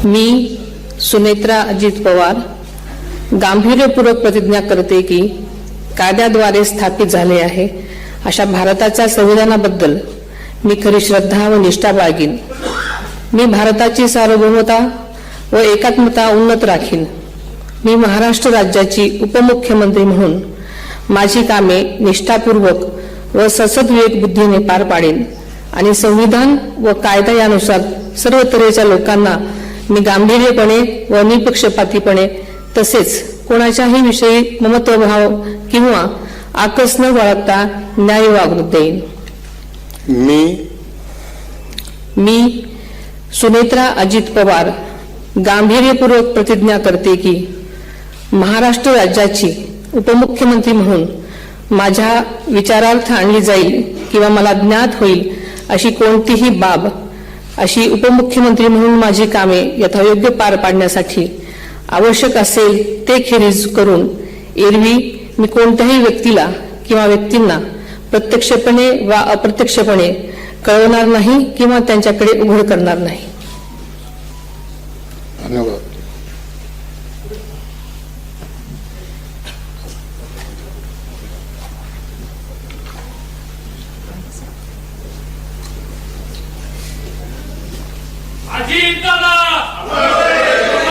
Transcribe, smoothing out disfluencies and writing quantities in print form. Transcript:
मी सुनेत्रा अजित पवार गांभीर्यपूर्वक प्रतिज्ञा करते की कायद्याद्वारे स्थापित झाले आहे अशा भारताच्या संविधानाबद्दल मी खरी श्रद्धा व निष्ठा बाळगीन। मी भारताची सार्वभौमता व एकात्मता उन्नत राखीन। मी महाराष्ट्र राज्याची उपमुख्यमंत्री म्हणून माझी कामे निष्ठापूर्वक व सद्विवेक बुद्धीने पार पाडेन आणि संविधान व कायदा यानुसार सर्व तऱ्हेच्या लोकांना मी गांभीर्यपणे व निपक्षपातीपणे तसेच कोणाच्याही विषयी ममत्वभाव किंवा आकस न बाळगता न्याय वागणूक देईन। मी सुनेत्रा अजित पवार गांभीर्यपूर्वक प्रतिज्ञा करते की महाराष्ट्र राज्याची उपमुख्यमंत्री म्हणून माझ्या विचारार्थ आणली जाईल किंवा मला ज्ञात होईल अशी कोणतीही बाब अशी उपमुख्यमंत्री म्हणून माझी कामे यथायोग्य पार पाडण्यासाठी आवश्यक असेल ते खेरीज करून एरवी मी कोणत्याही व्यक्तीला किंवा व्यक्तींना प्रत्यक्षपणे वा अप्रत्यक्षपणे कळवणार नाही किंवा त्यांच्याकडे उघड करणार नाही। धन्यवाद। अजित दादा